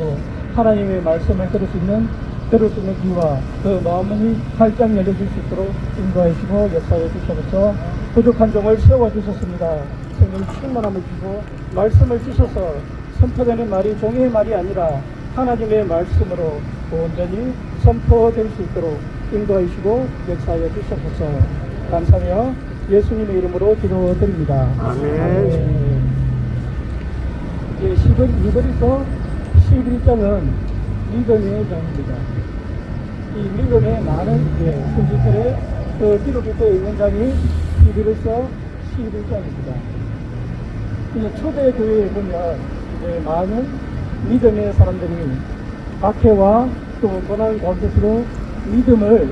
가지고 하나님의 말씀을 들을 수 있는 귀와 그 마음이 활짝 열려질 수 있도록 인도해 주시고 역사해 주셔서 부족한 종을 세워주셨습니다. 성령 충만함을 주고 말씀을 주셔서 선포되는 말이 종의 말이 아니라 하나님의 말씀으로 온전히 선포될 수 있도록 인도해 주시고 역사해 주셔서 감사하며 예수님의 이름으로 기도드립니다. 아멘. 이제 12절에서 11장은 믿음의 장입니다. 이 믿음의 많은 순지들의 그 기록이 되어 있는 장이 11에서 11장입니다. 이제 초대 교회에 보면 이제 많은 믿음의 사람들이 박해와 또 고난 가운데서도 믿음을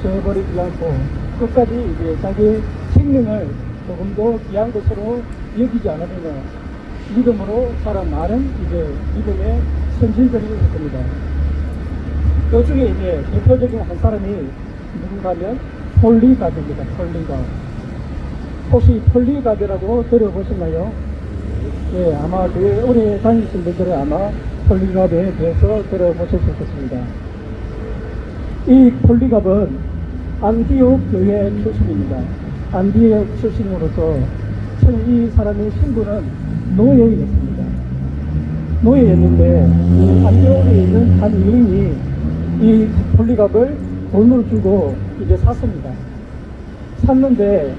저버리지 않고 끝까지 이제 자기 생명을 조금도 귀한 것으로 여기지 않으며 믿음으로 살아 많은 이제 믿음의 선진들이 있습니다. 그 중에 이제 대표적인 한 사람이 누군가 하면 폴리가드입니다. 폴리가드. 혹시 폴리가드라고 들어보셨나요? 예, 아마 그 오래 다니신 분들은 아마 폴리갑에 대해서 들어보셨을 것입니다. 이 폴리갑은 안디옥 교회 출신입니다. 안디옥 출신으로서 이 사람의 신분은 노예였습니다. 노예였는데 안디옥에 있는 한 여인이 이 폴리갑을 돈으로 주고 이제 샀습니다. 샀는데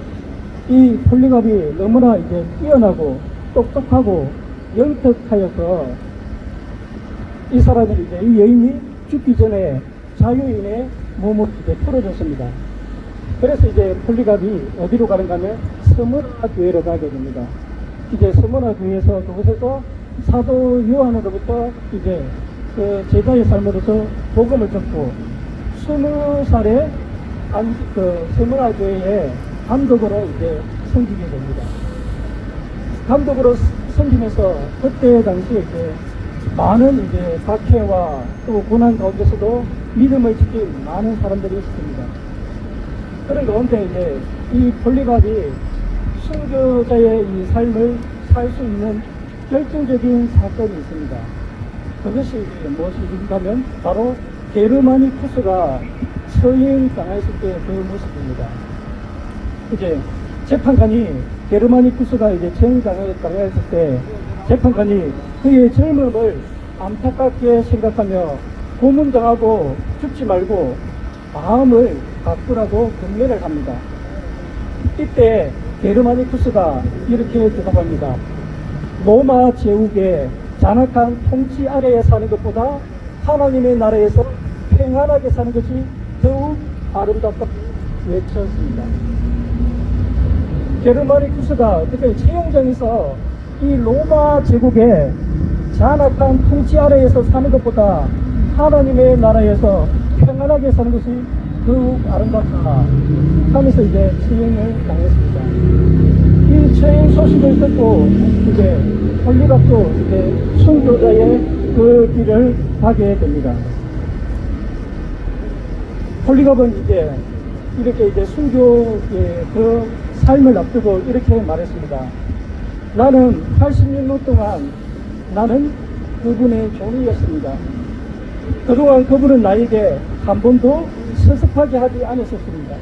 이 폴리갑이 너무나 이제 뛰어나고 똑똑하고 영특하여서 이 사람이 이제 이 여인이 죽기 전에 자유인의 몸을 이제 풀어줬습니다. 그래서 이제 폴리갑이 어디로 가는가 하면 스무나 교회로 가게 됩니다. 이제 스무나 교회에서 그곳에서 사도 요한으로부터 이제 그 제자의 삶으로서 복음을 듣고 20살에 스무나 교회의 감독으로 이제 섬기게 됩니다. 감독으로 섬기면서 그때 당시에 이제 많은 이제 박해와 또 고난 가운데서도 믿음을 지킨 많은 사람들이 있습니다. 그런 가운데 이제 이 폴리갑이 순교자의 이 삶을 살 수 있는 결정적인 사건이 있습니다. 그것이 무엇인가 하면 바로 게르마니쿠스가 처형당했을 때 그 모습입니다. 이제 재판관이 게르마니쿠스가 이제 처형당했을 때 재판관이 그의 젊음을 안타깝게 생각하며 고문당하고 죽지 말고 마음을 바꾸라고 권면을 합니다. 이때 게르마니쿠스가 이렇게 대답합니다. 로마 제국의 잔악한 통치 아래에 사는 것보다 하나님의 나라에서 평안하게 사는 것이 더욱 아름답다고 외쳤습니다. 게르마니쿠스가 어떻게 채용장에서 이 로마 제국의 잔악한 통치 아래에서 사는 것보다 하나님의 나라에서 평안하게 사는 것이 더욱 아름답다 하면서 이제 처형을 당했습니다. 이 처형 소식을 듣고 이제 폴리갑도 이제 순교자의 그 길을 가게 됩니다. 폴리갑은 이제 이렇게 이제 순교의 그 삶을 앞두고 이렇게 말했습니다. 나는 80년 동안 나는 그분의 종이었습니다. 그동안 그분은 나에게 한 번도 서습하게 하지 않았었습니다.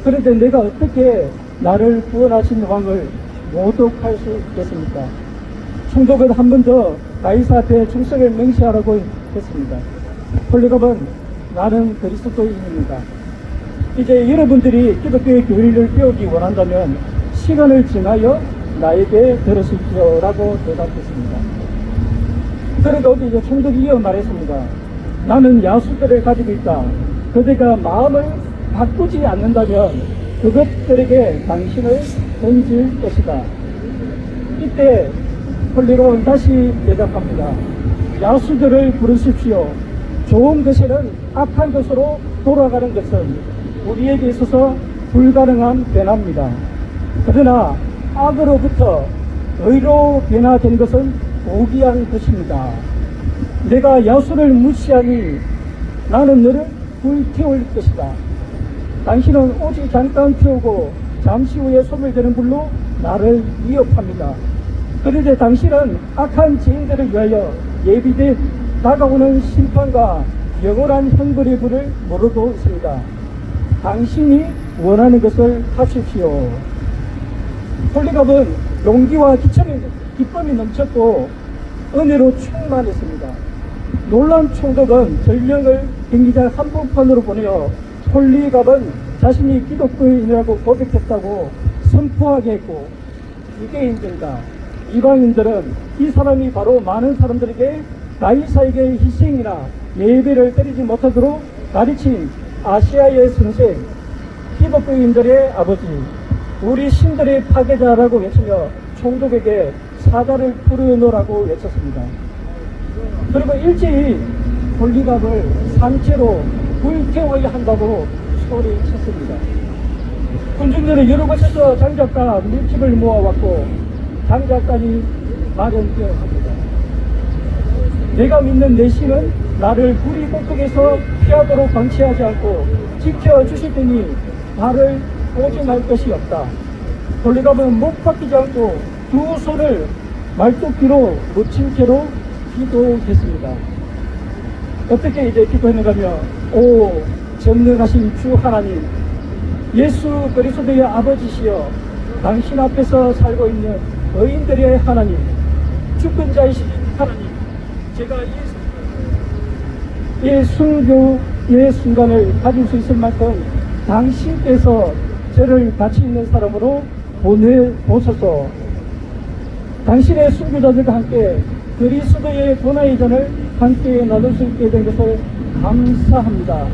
그런데 내가 어떻게 나를 구원하신 왕을 모독할 수 있겠습니까? 총독은 한 번 더 가이사 앞에 충성을 맹세하라고 했습니다. 폴리갑은 나는 그리스도인입니다. 이제 여러분들이 기독교의 교리를 배우기 원한다면 시간을 정하여 나에게 들으십시오 라고 대답했습니다. 그러고 이제 총독이 이어 말했습니다. 나는 야수들을 가지고 있다. 그들과 마음을 바꾸지 않는다면 그것들에게 당신을 던질 것이다. 이때 폴리갑은 다시 대답합니다. 야수들을 부르십시오. 좋은 것에는 악한 것으로 돌아가는 것은 우리에게 있어서 불가능한 변화입니다. 그러나 악으로부터 의로 변화된 것은 고귀한 것입니다. 내가 야수를 무시하니 나는 너를 불태울 것이다. 당신은 오직 잠깐 태우고 잠시 후에 소멸되는 불로 나를 위협합니다. 그런데 당신은 악한 죄인들을 위하여 예비된 다가오는 심판과 영원한 형벌의 불을 모르고 있습니다. 당신이 원하는 것을 하십시오. 홀리갑은 용기와 기쁨이 넘쳤고 은혜로 충만했습니다. 놀란 총독은 전령을 경기장 한복판으로 보내어 홀리갑은 자신이 기독교인이라고 고백했다고 선포하게 했고, 유대인들과 이방인들은 이 사람이 바로 많은 사람들에게 가이사에게 희생이나 예배를 드리지 못하도록 가르친 아시아의 선생, 기독교인들의 아버지, 우리 신들의 파괴자라고 외치며 총독에게 사자를 부르노라고 외쳤습니다. 그리고 일제히 홀리갑을 산채로 불태워야 한다고 소리쳤습니다. 군중들은 여러 곳에서 장작과 밀집을 모아왔고 장작까지 마련되어 합니다. 내가 믿는 내 신은 나를 불이 꼭쪽에서 피하도록 방치하지 않고 지켜주실 테니 나를 오진할 것이 없다. 홀리갑은 못 박히지 않고 두 손을 말뚝뒤로 묻힌 채로 기도했습니다. 어떻게 이제 기도했는가 하면, 오 전능하신 주 하나님, 예수 그리스도의 아버지시여, 당신 앞에서 살고 있는 의인들의 하나님, 죽은 자이신 하나님, 제가 이 순교의 순간을 가질 수 있을 만큼 당신께서 저를 가치 있는 사람으로 보내보소서. 당신의 순교자들과 함께 그리스도의 고난의 잔을 함께 나눌 수 있게 된 것을 감사합니다.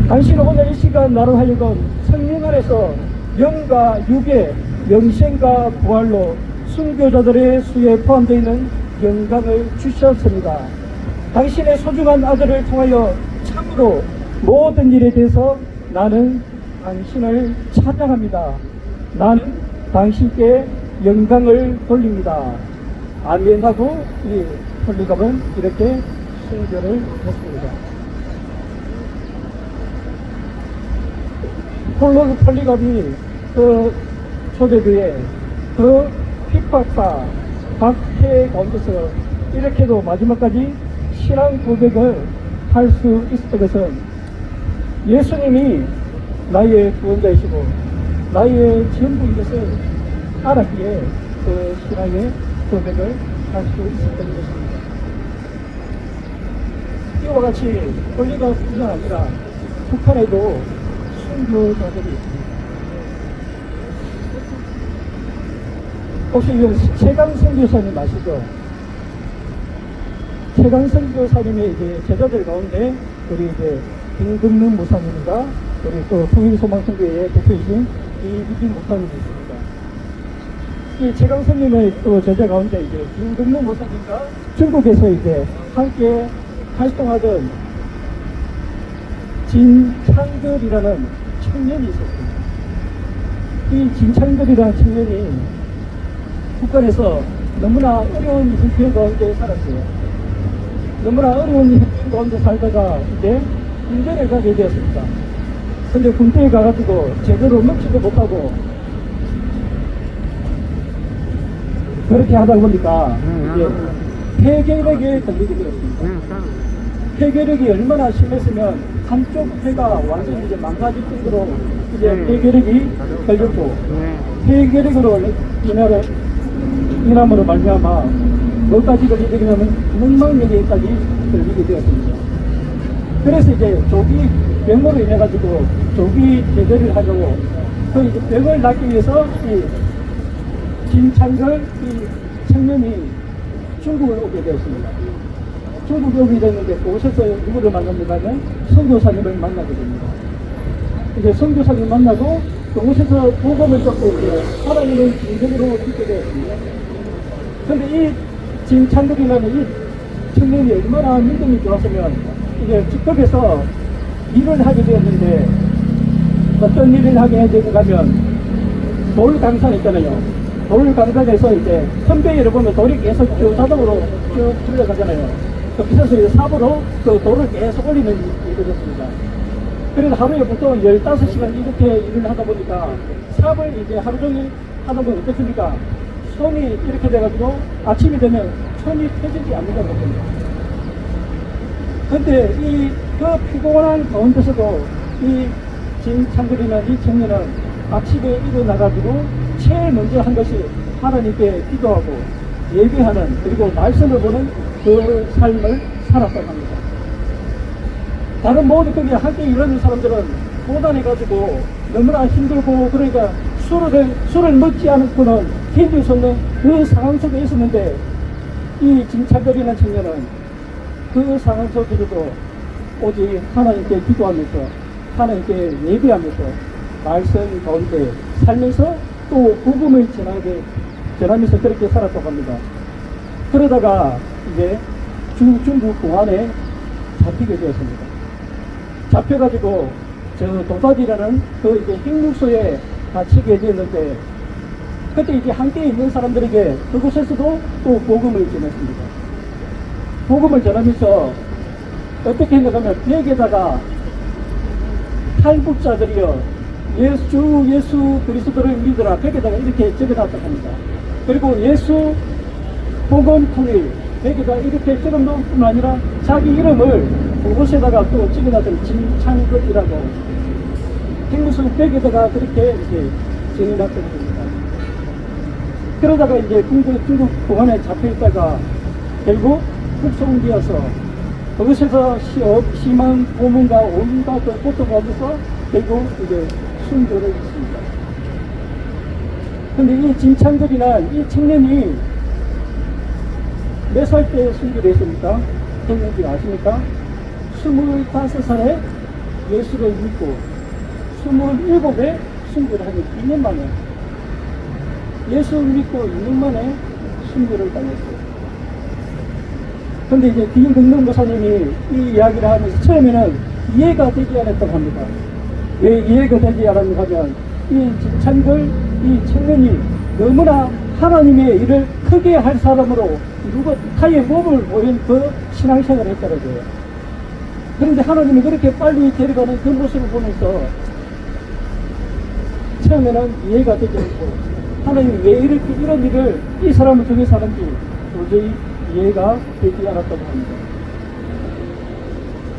당신은 오늘 이 시간 나로 하여금 성령 안에서 영과 육의 영생과 부활로 순교자들의 수에 포함되어 있는 영광을 주셨습니다. 당신의 소중한 아들을 통하여 참으로 모든 일에 대해서 나는 당신을 찬양합니다. 나는 당신께 영광을 돌립니다. 아멘 하고 이 홀리갑은 이렇게 순교를 했습니다. 홀리갑이 그 초대교회 그 핍박과 박해 가운데서 이렇게도 마지막까지 신앙 고백을 할 수 있었던 것은 예수님이 나의 구원자이시고 나의 전부인 것을 알았기에 그 신앙의 고백을 할 수 있었던 것입니다. 이와 같이 홀리갑뿐만 아니라 북한에도 순교자들이 있습니다. 혹시 이 최강성 교사님 아시죠? 최강성 교사님의 이제 제자들 가운데 우리 이제 김금능 목사님과 우리 또 통일소망선교회의 대표이신 이미진 목사님이 있습니다. 이 최강성님의 또 제자 가운데 이제 김금능 목사님과 중국에서 이제 함께 활동하던 진창들이라는 청년이 있었습니다. 이 진창들이라는 청년이 북한에서 너무나 어려운 형편 가운데 살았어요. 너무나 어려운 형편 가운데 살다가 이제 군대를 가게 되었습니다. 근데 군대에 가가지고 제대로 먹지도 못하고 그렇게 하다 보니까 이제 폐결핵에 걸리게 되었습니다. 폐결핵이 얼마나 심했으면 한쪽 폐가 완전히 이제 망가질 정도로 이제 폐결핵이 걸렸고, 폐결핵으로 인함으로 말미암아 뭐까지 걸리게 되냐면 맹망맥에까지 걸리게 되었습니다. 그래서 이제 조기 병으로 인해 가지고 조기 제대를 하려고 그 이제 병을 낫기 위해서 이 진창걸 이 청년이 중국을 오게 되었습니다. 중국에 오게 됐는데 그곳에서 누구를 만납니까 하면 선교사님을 만나게 됩니다. 이제 선교사님 만나고 그곳에서 복음을 듣고 이제 하나님을 진정으로 듣게 되었습니다. 그런데 이 진창걸이라는 이 청년이 얼마나 믿음이 좋았으면 이제 직급에서 일을 하게 되었는데 어떤 일을 하게 되는가 하면 돌 강산 있잖아요. 돌 강산에서 이제 선배를 보면 돌이 계속 쭉 자동으로 쭉 흘러가잖아요. 그래서 이제 삽으로 그 돌을 계속 올리는 일이었습니다. 그래서 하루에 보통 15시간 이렇게 일을 하다 보니까 삽을 이제 하루 종일 하다 보면 어떻습니까? 손이 이렇게 돼가지고 아침이 되면 손이 펴지지 않는다고 합니다. 근데 그 피곤한 가운데서도 이 진창들이나 이 청년은 아침에 일어나가지고 제일 먼저 한 것이 하나님께 기도하고 예배하는, 그리고 말씀을 보는 그 삶을 살았다고 합니다. 다른 모든 거기에 함께 일하는 사람들은 고단해가지고 너무나 힘들고, 그러니까 술을 먹지 않고는 견딜 수 없는 그 상황 속에 있었는데, 이 진찰거리는 청년은 그 상황 속에서도 오직 하나님께 기도하면서, 하나님께 예배하면서, 말씀 가운데 살면서 또 복음을 전하면서 그렇게 살았다고 합니다. 그러다가 이제 중국 공안에 잡히게 되었습니다. 잡혀가지고 저 도다디라는 그 이제 핵육소에 갇히게 되었는데, 그때 이제 함께 있는 사람들에게 그곳에서도 또 복음을 전했습니다. 복음을 전하면서 어떻게 했냐면 벽에다가 탈북자들이여 예수 그리스도를 믿으라, 벽에다가 이렇게 적어놨다고 합니다. 그리고 예수 복음 통일 벽에다 이렇게 적어놓을 뿐 아니라 자기 이름을 그곳에다가 또 찍어놨던 진창극이라고 핵무소 벽에다가 그렇게 이렇게 적어놨던 겁니다. 그러다가 이제 중국 공안에 잡혀있다가 결국 북송되어서 그것에서 심한 고문과 온갖 고통하면서 결국 이제 순교를 했습니다. 근데 이 진창들이나 이 청년이 몇 살 때 순교를 했습니까? 청년들 아십니까? 25살에 예수를 믿고 27에 순교를 하는 2년 만에, 예수를 믿고 2년 만에 순교를 당했어요. 근데 이제 김근동 목사님이 이 이야기를 하면서 처음에는 이해가 되지 않았다고 합니다. 왜 이해가 되지 않았는가 하면, 이 진창들, 이 청년이 너무나 하나님의 일을 크게 할 사람으로 타의 몸을 보인 그 신앙생활을 했다는 거예요. 그런데 하나님이 그렇게 빨리 데려가는 그 모습을 보면서 처음에는 이해가 되지 않고, 하나님이 왜 이렇게 이런 일을 이 사람을 통해서 하는지 도저히 이해가 되지 않았다고 합니다.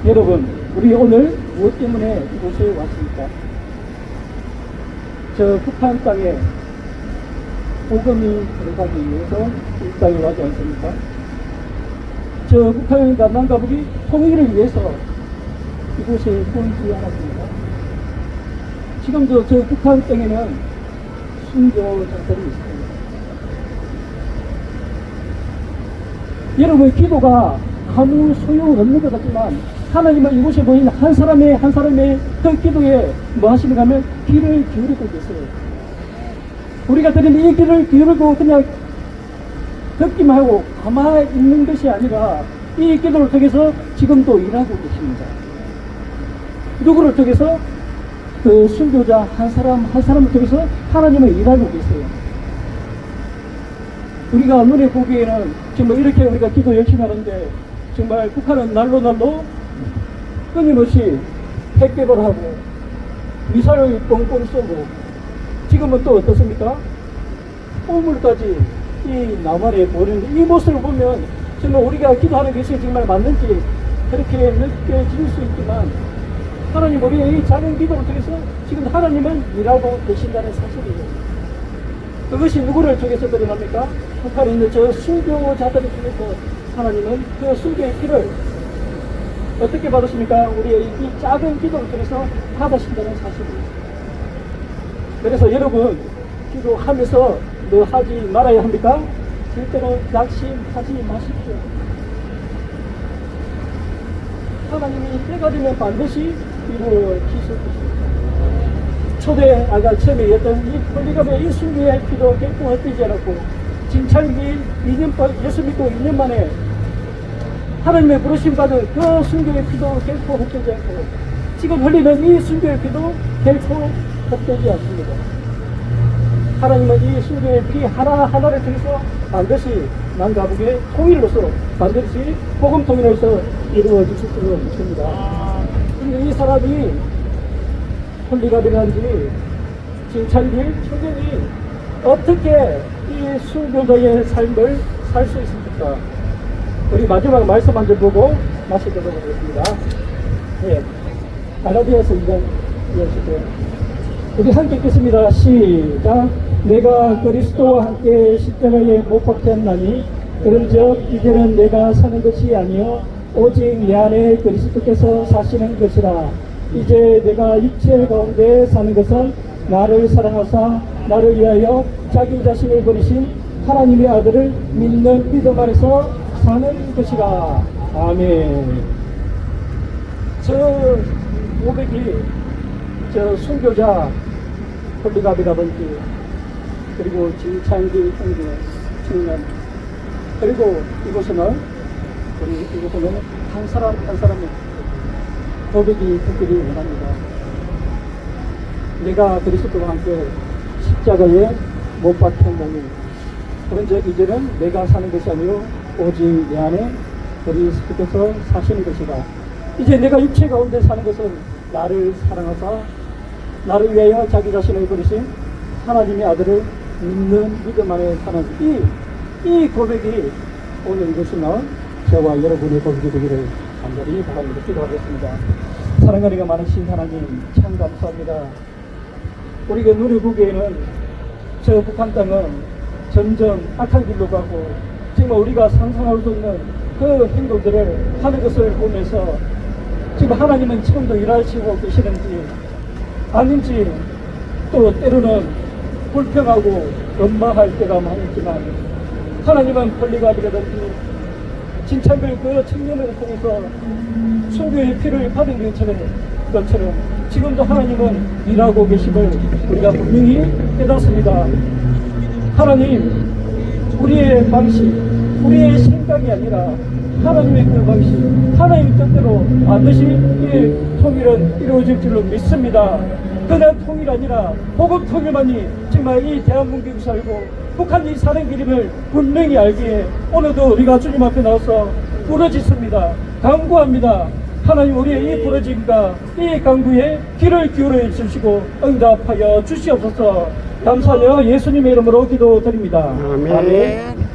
여러분, 우리 오늘 무엇 때문에 이곳에 왔습니까? 저 북한 땅에 복음이 들어가기 위해서 이 땅에 와지 않습니까? 저 북한과 남가북이 통일을 위해서 이곳에 보이지 않았습니까? 지금도 저 북한 땅에는 순교자들이 있습니다. 여러분, 기도가 아무 소용없는 것 같지만 하나님은 이곳에 보이는 한 사람의 그 기도에 뭐 하시는가 하면 귀를 기울이고 계세요. 우리가 드리는 이 귀를 기울이고 그냥 듣기만 하고 가만히 있는 것이 아니라 이 기도를 통해서 지금도 일하고 계십니다. 누구를 통해서? 그 순교자 한 사람을 통해서 하나님은 일하고 계세요. 우리가 눈에 보기에는 정말 이렇게 우리가 기도 열심히 하는데, 정말 북한은 날로 끊임없이 핵 개발하고 미사일 뻥뻥 쏘고, 지금은 또 어떻습니까? 우물까지 이 남한에 보내는 이 모습을 보면 정말 우리가 기도하는 것이 정말 맞는지 그렇게 느껴질 수 있지만, 하나님 우리의 이 작은 기도를 통해서 지금 하나님은 일하고 계신다는 사실이에요. 그것이 누구를 통해서 드러납니까? 북한에 있는 저 순교자들을 통해서 하나님은 그 순교의 피를 어떻게 받으십니까? 우리의 이 작은 기도를 통해서 받으신다는 사실이에요. 그래서 여러분, 기도하면서 뭐 하지 말아야 합니까? 절대로 낙심하지 마십시오. 하나님이 때가 되면 반드시 이루어지실 것입니다. 처음에 얘기했던 이 폴리갑의 이 순교의 피도 결코 헛되지 않았고, 진찰기 2년, 예수 믿고 2년 만에 하나님의 부르심 받은 그 순교의 피도 결코 헛되지 않고, 지금 흘리는 이 순교의 피도 결코 헛되지 않습니다. 하나님은 이 순교의 피 하나하나를 통해서 반드시 남가북의 통일로서, 반드시 복음 통일로서 이루어지실 줄로 믿습니다. 그런데 이 사람이 폴리갑이라든지 진찰길 청년이 어떻게 이 순교자의 삶을 살 수 있습니까? 우리 마지막 말씀 한 줄 보고 마치도록 하겠습니다. 예. 갈라디아서 2장 2절. 우리 함께 읽겠습니다. 시작. 내가 그리스도와 함께 십자가에 못 박혔나니 그런즉 이제는 내가 사는 것이 아니요 오직 내 안에 그리스도께서 사시는 것이라. 이제 내가 육체 가운데 사는 것은 나를 사랑하사 나를 위하여 자기 자신을 버리신 하나님의 아들을 믿는 믿음 안에서 사는 것이라. 아멘. 저 고백이 저 순교자 폴리갑이라든지 그리고 진창기 형제 청년 그리고 이곳에는 한 사람 한 사람의 고백이 듣기를 원합니다. 내가 그리스도와 함께 십자가에 못 박혔나니 그런즉 이제는 내가 사는 것이 아니요 오직 내 안에 그리스도께서 사시는 것이다. 이제 내가 육체 가운데 사는 것은 나를 사랑하사 나를 위하여 자기 자신을 버리신 하나님의 아들을 믿는 믿음 안에 사는 이 고백이 오늘 이곳이나 저와 여러분의 고백이 되기를 간절히 바랍니다. 기도하겠습니다. 사랑하니가 많으신 하나님 참 감사합니다. 우리가 눈에 보기에는 저 북한 땅은 점점 악한 길로 가고 정말 우리가 상상할 수 없는 그 행동들을 하는 것을 보면서 지금 하나님은 지금도 일하시고 계시는지 아닌지 또 때로는 불평하고 원망할 때가 많지만 하나님은 폴리갑이라든지 진창글 그 청년을 통해서 순교의 피를 받은 것처럼 지금도 하나님은 일하고 계심을 우리가 분명히 깨닫습니다. 하나님, 우리의 방식, 우리의 생각이 아니라 하나님의 그 방식, 하나님 뜻대로 반드시 이 통일은 이루어질 줄로 믿습니다. 그냥 통일 아니라 복음 통일만이 정말 이 대한민국에 살고 북한이 사는 길임을 분명히 알기에 오늘도 우리가 주님 앞에 나와서 부르짖습니다. 간구합니다. 하나님, 우리의 이 부르짖음과 이 간구에 귀를 기울여 주시고 응답하여 주시옵소서. 감사하여 예수님의 이름으로 기도드립니다. 아멘.